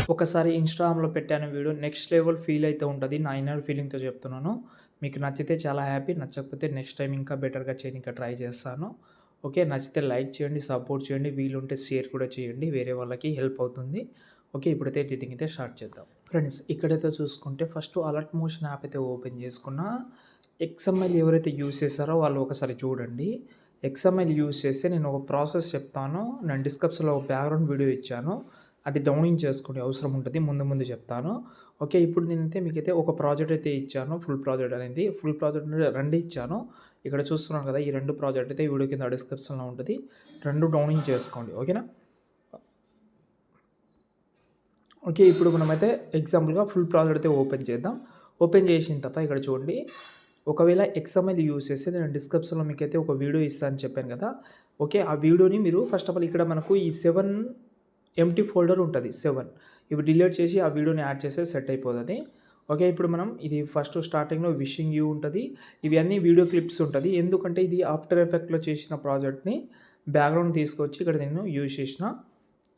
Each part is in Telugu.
ఒకసారి ఇన్‌స్టాగ్రామ్‌లో పెట్టాను వీడియో. నెక్స్ట్ లెవెల్ ఫీల్ అయితే ఉంటది. నా ఇన్నర్ ఫీలింగ్‌తో చెప్తున్నాను. మీకు నచ్చితే చాలా హ్యాపీ. నచ్చకపోతే నెక్స్ట్ టైమ్ ఇంకా బెటర్‌గా చేయనీకి ట్రై చేస్తాను. ఓకే. నచ్చితే లైక్ చేయండి, సపోర్ట్ చేయండి. వీలుంటే షేర్ కూడా చేయండి. వేరే వాళ్ళకి హెల్ప్ అవుతుంది. ఓకే. ఇప్పుడైతే ఎడిటింగ్ అయితే స్టార్ట్ చేద్దాం. ఫ్రెండ్స్ ఇక్కడైతే చూసుకుంటే ఫస్ట్ అలర్ట్ మోషన్ యాప్ అయితే ఓపెన్ చేసుకున్నా. ఎక్స్ఎంఎల్ ఎవరైతే యూజ్ చేశారో వాళ్ళు ఒకసారి చూడండి. ఎక్స్ఎంఎల్ యూజ్ చేస్తే నేను ఒక ప్రాసెస్ చెప్తాను. నేను డిస్క్రిప్షన్‌లో ఒక బ్యాక్‌గ్రౌండ్ వీడియో ఇచ్చాను. అది డౌన్లోడ్ చేసుకునే అవసరం ఉంటది. ముందు ముందు చెప్తాను. ఓకే. ఇప్పుడు నేనైతే మీకైతే ఒక ప్రాజెక్ట్ అయితే ఇచ్చాను. ఫుల్ ప్రాజెక్ట్ అనేది. ఫుల్ ప్రాజెక్ట్ 2 ఇచ్చాను. ఇక్కడ చూస్తున్నారు కదా! ఈ 2 ప్రాజెక్ట్ అయితే వీడియో కింద డిస్క్రిప్షన్‌లో ఉంటది. 2 డౌన్లోడ్ చేసుకోండి. ఓకేనా? ఓకే. ఇప్పుడు మనమైతే ఎగ్జాంపుల్‌గా ఫుల్ ప్రాజెక్ట్ అయితే ఓపెన్ చేద్దాం. ఓపెన్ చేసిన తర్వాత ఇక్కడ చూడండి. ఒకవేళ ఎక్స్ఎంఎల్ యూజ్ చేస్తే నేను డిస్క్రిప్షన్‌లో మీకైతే ఒక వీడియో ఇస్తా అని చెప్పాను కదా! ఓకే. ఆ వీడియోని మీరు ఫస్ట్ ఆఫ్ ఆల్ ఇక్కడ మనకు ఈ 7 ఎంప్టీ ఫోల్డర్ ఉంటది 7. ఇవి డిలీట్ చేసి ఆ వీడియోని యాడ్ చేస్తే సెట్ అయిపోతది. ఓకే. ఇప్పుడు మనం ఇది ఫస్ట్ స్టార్టింగ్‌లో విషింగ్ యూ ఉంటది. ఇవి అన్నీ వీడియో క్లిప్స్ ఉంటది. ఎందుకంటే ఇది ఆఫ్టర్ ఎఫెక్ట్‌లో చేసిన ప్రాజెక్ట్‌ని బ్యాక్‌గ్రౌండ్ తీసుకొచ్చి ఇక్కడ నేను యూజ్ చేసిన.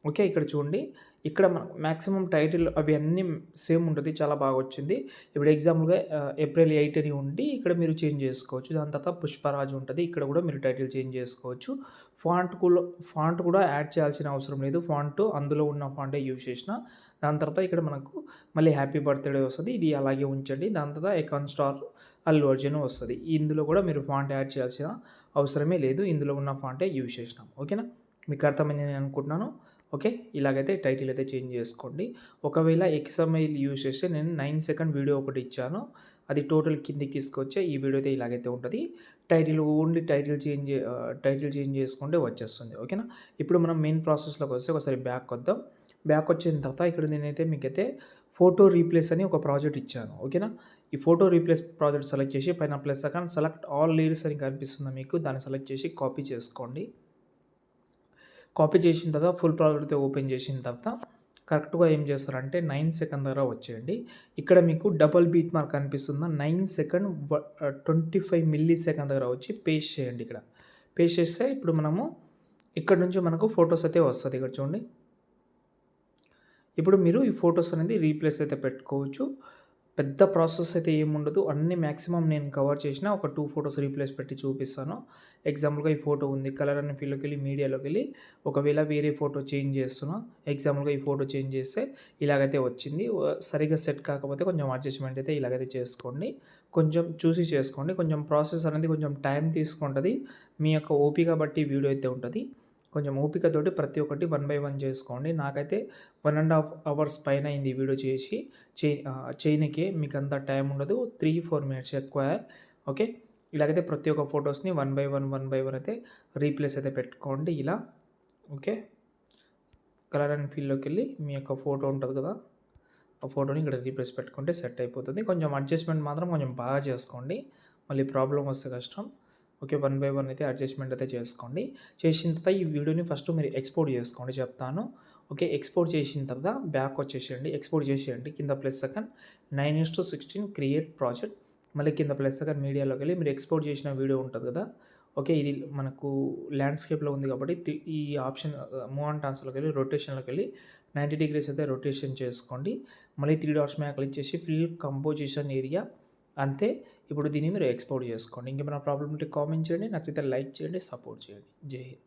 ఓకే. ఇక్కడ చూడండి. ఇక్కడ మాక్సిమం టైటిల్ అవి అన్నీ సేమ్ ఉంటది. చాలా బాగా వచ్చింది. ఇప్పుడు ఎగ్జాంపుల్‌గా ఏప్రిల్ 8 అని ఉండి ఇక్కడ మీరు చేంజ్ చేసుకోవచ్చు. దాని తర్వాత పుష్పరాజ్ ఉంటది. ఇక్కడ కూడా మీరు టైటిల్ చేంజ్ చేసుకోవచ్చు. ఫాంట్ కూడా యాడ్ చేయాల్సిన అవసరం లేదు. ఫాంట్ అందులో ఉన్న ఫాంటే యూజ్ చేసిన. దాని తర్వాత ఇక్కడ మనకు మళ్ళీ హ్యాపీ బర్త్‌డే వస్తది. ఇది అలాగే ఉంచండి. దాని తర్వాత ఎకాన్ స్టార్ అల్లు అర్జున్ వస్తది. ఇందులో కూడా మీరు ఫాంట్ యాడ్ చేయాల్సిన అవసరమే లేదు. ఇందులో ఉన్న ఫాంటే యూజ్ చేసినాం. ఓకేనా? మీకు అర్థమైందని నేను అనుకుంటున్నాను. ఓకే. ఇలాగైతే టైటిల్ అయితే చేంజ్ చేసుకోండి. ఒకవేళ ఎక్స్ఎంఎల్ యూజ్ చేస్తే నేను 9 సెకండ్ వీడియో ఒకటి ఇచ్చాను. అది టోటల్ కిందకి తీసుకొచ్చే ఈ వీడియో అయితే ఇలాగైతే ఉంటది. ఓన్లీ టైటిల్ చేంజ్ చేసుకుంటే వచ్చేస్తుంది. ఓకేనా? ఇప్పుడు మనం మెయిన్ ప్రాసెస్‌లోకి వస్తే ఒకసారి బ్యాక్ వద్దాం. బ్యాక్ వచ్చిన తర్వాత ఇక్కడ నేనైతే మీకైతే ఫోటో రీప్లేస్ అని ఒక ప్రాజెక్ట్ ఇచ్చాను. ఓకేనా? ఈ ఫోటో రీప్లేస్ ప్రాజెక్ట్ సెలెక్ట్ చేసి పైన plus icon select all leads అని కనిపిస్తుంది మీకు. దాన్ని సెలెక్ట్ చేసి కాపీ చేసుకోండి. కాపీ చేసిన తర్వాత ఫుల్ ప్రాజెక్ట్ అయితే ఓపెన్ చేసిన తర్వాత కరెక్ట్‌గా ఏం చేస్తారంటే 9 సెకండ్ దగ్గర వచ్చేయండి. ఇక్కడ మీకు డబుల్ బీట్ మార్క్ కనిపిస్తుందా? 9 సెకండ్ 25 మిల్లీ సెకండ్ దగ్గర వచ్చి పేస్ట్ చేయండి ఇక్కడ. పేస్ట్ చేస్తే ఇప్పుడు మనము ఇక్కడ నుంచి మనకు ఫోటోస్ అయితే వస్తది. ఇక్కడ చూడండి. ఇప్పుడు మీరు ఈ ఫోటోస్ అనేది రీప్లేస్ అయితే పెట్టుకోవచ్చు. పెద్ద ప్రాసెస్ అయితే ఏముండదు. అన్నీ మాక్సిమం నేను కవర్ చేసిన ఒక 2 ఫోటోస్ రీప్లేస్ పెట్టి చూపిస్తాను. ఎగ్జాంపుల్‌గా ఈ ఫోటో ఉంది. కలర్ అనే ఫీల్డ్‌లోకెళ్ళి మీడియాలోకెళ్ళి ఒకవేళ వేరే ఫోటో చేంజ్ చేస్తున్నా. ఎగ్జాంపుల్‌గా ఈ ఫోటో చేంజ్ చేస్తే ఇలాగైతే వచ్చింది. సరిగ్గా సెట్ కాకపోతే కొంచెం అడ్జస్ట్‌మెంట్ అయితే ఇలాగైతే చేసుకోండి. కొంచెం చూసి చేసుకోండి. కొంచెం ప్రాసెస్ అనేది కొంచెం టైం తీసుకుంటది. మీ యొక్క ఓపిక బట్టి వీడియో అయితే ఉంటది. కొంచెం ఓపికతోటి ప్రతి ఒక్కటి 1 బై 1 చేసుకోండి. నాకైతే 1 ½ అవర్స్ పైన అయింది ఈ వీడియో చేసి చేయనీకే. మీకంత టైం ఉండదు. 3, 4 మినిట్స్ ఎక్కువే. ఓకే. ఇలాగైతే ప్రతి ఒక్క ఫోటోస్‌ని 1 బై 1 అయితే రీప్లేస్ అయితే పెట్టుకోండి ఇలా. ఓకే. కలర్ అండ్ ఫీల్డ్‌లోకెళ్ళి మీ యొక్క ఫోటో ఉంటది కదా! ఆ ఫోటోని ఇక్కడ రీప్లేస్ పెట్టుకుంటే సెట్ అయిపోతుంది. కొంచెం అడ్జస్ట్‌మెంట్ మాత్రం కొంచెం బాగా చేసుకోండి. మళ్ళీ ప్రాబ్లమ్ వస్తే కష్టం. ఓకే. 1 బై 1 అయితే అడ్జస్ట్‌మెంట్ అయితే చేసుకోండి. చేసిన తర్వాత ఈ వీడియోని ఫస్ట్ మీరు ఎక్స్‌పోర్ట్ చేసుకోండి చెప్తాను. ఓకే. ఎక్స్‌పోర్ట్ చేసిన తర్వాత బ్యాక్ వచ్చేసేయండి. ఎక్స్‌పోర్ట్ చేసేయండి. కింద ప్లస్ సెకండ్ 9:16 క్రియేట్ ప్రాజెక్ట్. మళ్ళీ కింద ప్లస్ సెకండ్ మీడియాలోకెళ్ళి మీరు ఎక్స్‌పోర్ట్ చేసిన వీడియో ఉంటది కదా! ఓకే. ఇది మనకు ల్యాండ్‌స్కేప్‌లో ఉంది కాబట్టి ఈ ఆప్షన్ మూవ్ ఆన్ ట్రాన్స్‌ఫర్‌లోకెళ్ళి రొటేషన్‌లోకెళ్ళి 90 డిగ్రీస్ అయితే రొటేషన్ చేసుకోండి. మళ్ళీ 3 డాట్స్ మీద క్లిక్ చేసి ఫిల్ కంపోజిషన్ ఏరియా అంతే. ఇప్పుడు దీన్ని మీరు ఎక్స్‌పోర్ట్ చేసుకోండి. ఇంకేమైనా ప్రాబ్లమ్ ఉంటే కామెంట్ చేయండి. నచ్చితే లైక్ చేయండి, సపోర్ట్ చేయండి. జై హింద్.